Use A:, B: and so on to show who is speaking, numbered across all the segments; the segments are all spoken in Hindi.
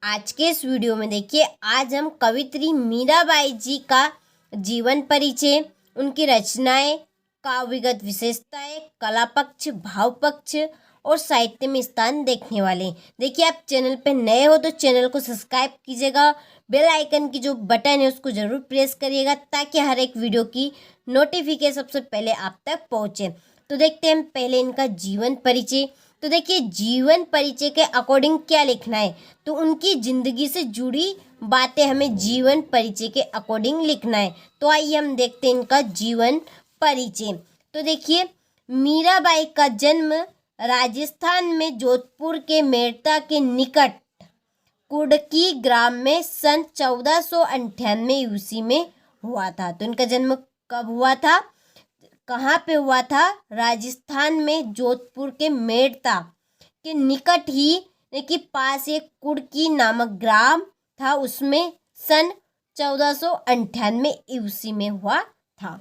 A: आज के इस वीडियो में देखिए, आज हम कवियत्री मीराबाई जी का जीवन परिचय, उनकी रचनाएं, काव्यगत विशेषताएं, कला पक्ष, भाव पक्ष और साहित्य में स्थान देखने वाले हैं। देखिए, आप चैनल पे नए हो तो चैनल को सब्सक्राइब कीजिएगा, बेल आइकन की जो बटन है उसको जरूर प्रेस करिएगा ताकि हर एक वीडियो की नोटिफिकेशन सबसे पहले आप तक पहुंचे। तो देखते हैं हम पहले इनका जीवन परिचय। तो देखिए, जीवन परिचय के अकॉर्डिंग क्या लिखना है, तो उनकी जिंदगी से जुड़ी बातें हमें जीवन परिचय के अकॉर्डिंग लिखना है। तो आइए हम देखते हैं इनका जीवन परिचय। तो देखिए, मीराबाई का जन्म राजस्थान में जोधपुर के मेड़ता के निकट कुडकी ग्राम में सन 1498 ईस्वी में हुआ था। तो इनका जन्म कब हुआ था, कहाँ पे हुआ था? राजस्थान में जोधपुर के मेड़ता के निकट ही के पास एक कुडकी नामक ग्राम था, उसमें सन 1498 ईस्वी में हुआ था।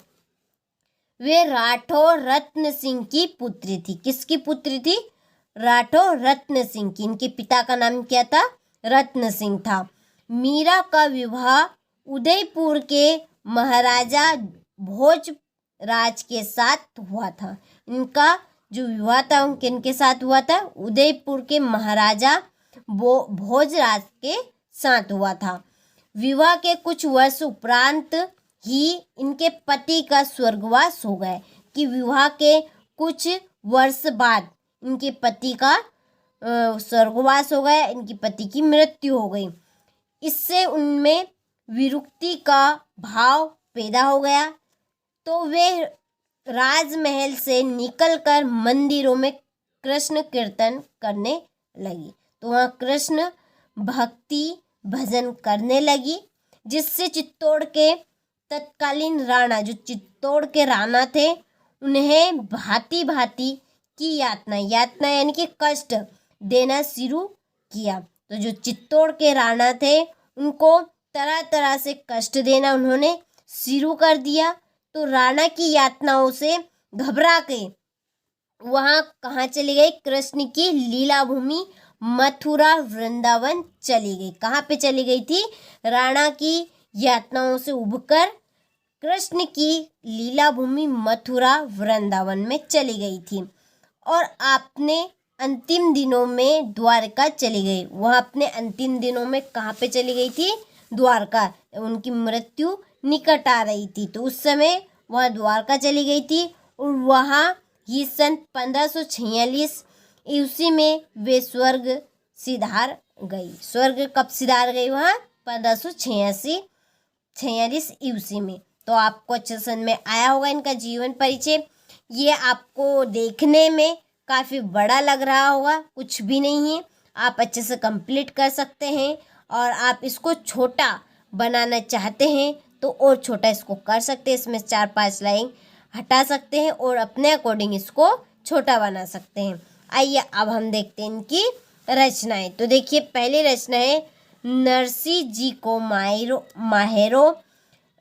A: वे राठौर रत्न सिंह की पुत्री थी। किसकी पुत्री थी? राठौर रत्न सिंह की। इनके पिता का नाम क्या था? रत्न सिंह था। मीरा का विवाह उदयपुर के महाराजा भोज राज के साथ हुआ था। इनका जो विवाह था किनके साथ हुआ था? उदयपुर के महाराजा भोजराज के साथ हुआ था। विवाह के कुछ वर्ष उपरांत ही इनके पति का स्वर्गवास हो गया। कि विवाह के कुछ वर्ष बाद इनके पति का स्वर्गवास हो गया, इनकी पति की मृत्यु हो गई। इससे उनमें विरक्ति का भाव पैदा हो गया। तो वे राजमहल से निकलकर मंदिरों में कृष्ण कीर्तन करने लगी। तो वहाँ कृष्ण भक्ति भजन करने लगी, जिससे चित्तौड़ के तत्कालीन राणा, जो चित्तौड़ के राणा थे, उन्हें भांति भांति की यातना यानी कि कष्ट देना शुरू किया। तो जो चित्तौड़ के राणा थे उनको तरह तरह से कष्ट देना उन्होंने शुरू कर दिया। तो राणा की यातनाओं से घबरा के वहाँ कहाँ चली गई? कृष्ण की लीला भूमि मथुरा वृंदावन चली गई। कहाँ पे चली गई थी? राणा की यातनाओं से उबकर कृष्ण की लीला भूमि मथुरा वृंदावन में चली गई थी। और आपने अंतिम दिनों में द्वारका चली गई। वह अपने अंतिम दिनों में कहाँ पे चली गई थी? द्वारका। उनकी मृत्यु निकट आ रही थी, तो उस समय वह द्वारका चली गई थी। और वहाँ ही सन 1546 ईस्वी में वे स्वर्ग सिधार गई। स्वर्ग कब सिधार गई? वहाँ 1546 ईस्वी में। तो आपको अच्छे समझ में आया होगा इनका जीवन परिचय। ये आपको देखने में काफ़ी बड़ा लग रहा होगा, कुछ भी नहीं है, आप अच्छे से कंप्लीट कर सकते हैं। और आप इसको छोटा बनाना चाहते हैं तो और छोटा इसको कर सकते हैं, इसमें 4-5 लाइन हटा सकते हैं और अपने अकॉर्डिंग इसको छोटा बना सकते हैं। आइए अब हम देखते हैं इनकी रचनाएं। तो देखिए, पहली रचना है नरसी जी को माहेरो,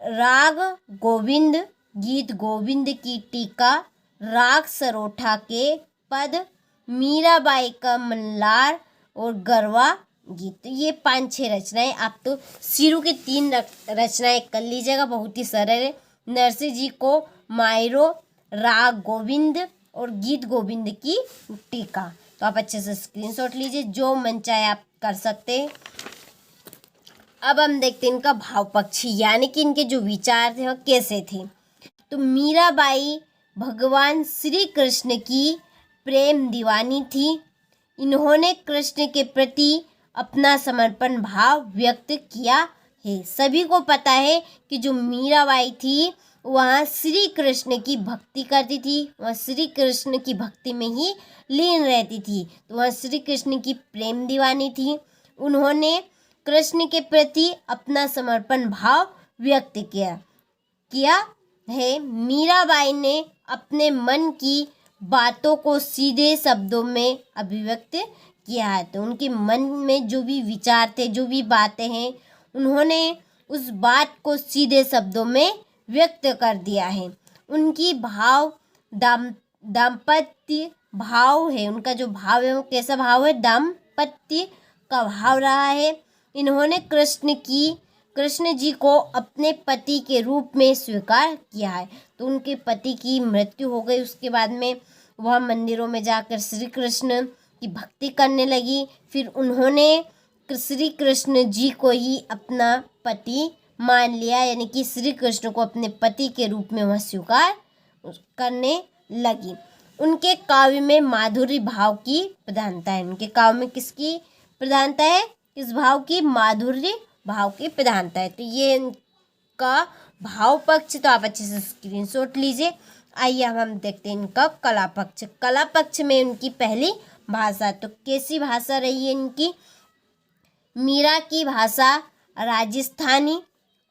A: राग गोविंद, गीत गोविंद की टीका, राग सरोठा के पद, मीराबाई का मल्लार और गरबा गीत। ये 5-6 रचनाएं। आप तो शुरू की 3 रचनाएं कर लीजिएगा, बहुत ही सरल है। नरसी जी को मायरो, राग गोविंद और गीत गोविंद की टीका। तो आप अच्छे से स्क्रीनशॉट लीजिए, जो मन चाहे आप कर सकते हैं। अब हम देखते हैं इनका भाव पक्ष, यानी कि इनके जो विचार थे वह कैसे थे। तो मीराबाई भगवान श्री कृष्ण की प्रेम दीवानी थी। इन्होंने कृष्ण के प्रति अपना समर्पण भाव व्यक्त किया है। सभी को पता है कि जो मीराबाई थी वहाँ श्री कृष्ण की भक्ति करती थी, वह श्री कृष्ण की भक्ति में ही लीन रहती थी। तो वह श्री कृष्ण की प्रेम दीवानी थी। उन्होंने कृष्ण के प्रति अपना समर्पण भाव व्यक्त किया है। मीराबाई ने अपने मन की बातों को सीधे शब्दों में अभिव्यक्त किया है। तो उनके मन में जो भी विचार थे, जो भी बातें हैं, उन्होंने उस बात को सीधे शब्दों में व्यक्त कर दिया है। उनकी भाव दाम्पत्य भाव है। उनका जो भाव है वो कैसा भाव है? दाम्पत्य का भाव रहा है। इन्होंने कृष्ण जी को अपने पति के रूप में स्वीकार किया है। तो उनके पति की मृत्यु हो गई, उसके बाद में वह मंदिरों में जाकर श्री कृष्ण की भक्ति करने लगी। फिर उन्होंने श्री कृष्ण जी को ही अपना पति मान लिया, यानी कि श्री कृष्ण को अपने पति के रूप में वह स्वीकार करने लगी। उनके काव्य में माधुरी भाव की प्रधानता है। उनके काव्य में किसकी प्रधानता है? किस भाव की? माधुर्य भाव की प्रधानता है। तो ये इनका भाव पक्ष, तो आप अच्छे से स्क्रीनशॉट लीजिए। आइए हम देखते हैं इनका कला पक्ष। कला पक्ष में उनकी पहली भाषा, तो कैसी भाषा रही है इनकी? मीरा की भाषा राजस्थानी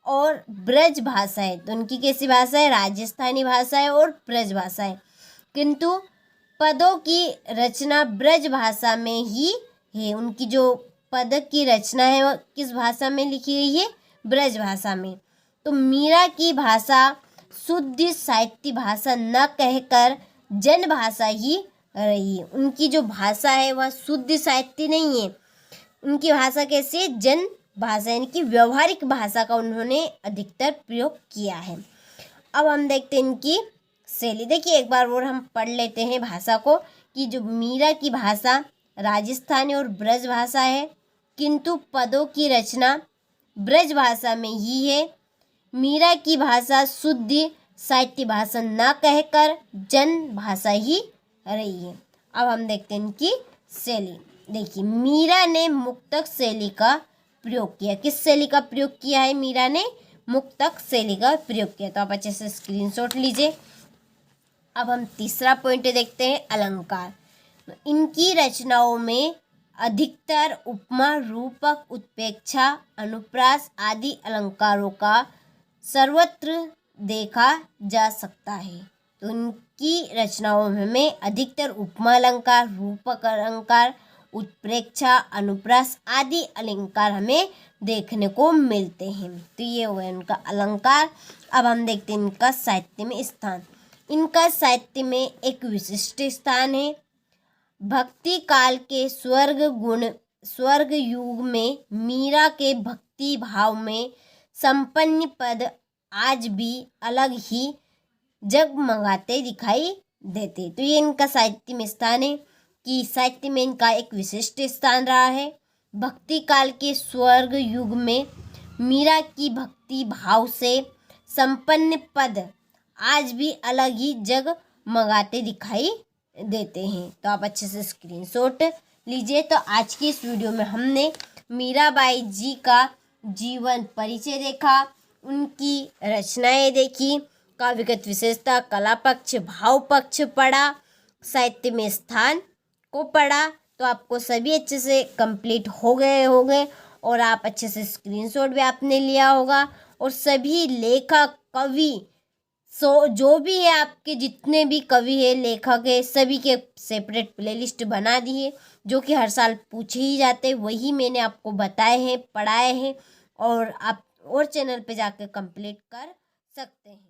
A: और ब्रज भाषा है। तो उनकी कैसी भाषा है? राजस्थानी भाषा है और ब्रज भाषा है। किंतु पदों की रचना ब्रज भाषा में ही है। उनकी जो पद की रचना है वह किस भाषा में लिखी गई है? ब्रज भाषा में। तो मीरा की भाषा शुद्ध साहित्य भाषा न कहकर जन भाषा ही रही है। उनकी जो भाषा है वह शुद्ध साहित्य नहीं है। उनकी भाषा कैसी है? जन भाषा, यानी कि व्यवहारिक भाषा का उन्होंने अधिकतर प्रयोग किया है। अब हम देखते हैं इनकी शैली। देखिए एक बार और हम पढ़ लेते हैं भाषा को, कि जो मीरा की भाषा राजस्थानी और ब्रज भाषा है, किंतु पदों की रचना ब्रज भाषा में ही है। मीरा की भाषा शुद्ध साहित्य भाषा न कहकर जन भाषा ही रही है। अब हम देखते हैं इनकी शैली। देखिए मीरा ने मुक्तक शैली का प्रयोग किया। किस शैली का प्रयोग किया है? मीरा ने मुक्तक शैली का प्रयोग किया। तो आप अच्छे से स्क्रीनशॉट लीजिए। अब हम तीसरा पॉइंट देखते हैं, अलंकार। इनकी रचनाओं में अधिकतर उपमा, रूपक, उत्प्रेक्षा, अनुप्रास आदि अलंकारों का सर्वत्र देखा जा सकता है। तो इनकी रचनाओं में अधिकतर उपमा अलंकार, रूपक अलंकार, उत्प्रेक्षा, अनुप्रास आदि अलंकार हमें देखने को मिलते हैं। तो ये हुआ इनका अलंकार। अब हम देखते हैं इनका साहित्य में स्थान। इनका साहित्य में एक विशिष्ट स्थान है। भक्ति काल के स्वर्ग युग में मीरा के भक्ति भाव में संपन्न पद आज भी अलग ही जगमगाते दिखाई देते। तो ये इनका साहित्य में स्थान है, कि साहित्य में इनका एक विशिष्ट स्थान रहा है। भक्ति काल के स्वर्ग युग में मीरा की भक्ति भाव से संपन्न पद आज भी अलग ही जगमगाते दिखाई देते हैं। तो आप अच्छे से स्क्रीनशॉट लीजिए। तो आज की इस वीडियो में हमने मीराबाई जी का जीवन परिचय देखा, उनकी रचनाएं देखी, काव्यगत विशेषता, कला पक्ष, भाव पक्ष पढ़ा, साहित्य में स्थान को पढ़ा। तो आपको सभी अच्छे से कंप्लीट हो गए और आप अच्छे से स्क्रीनशॉट भी आपने लिया होगा। और सभी लेखक, कवि, जो भी है, आपके जितने भी कवि है, लेखक है, सभी के सेपरेट प्लेलिस्ट बना दी है, जो कि हर साल पूछे ही जाते हैं। वही मैंने आपको बताए हैं, पढ़ाए हैं, और आप और चैनल पे जाकर कंप्लीट कर सकते हैं।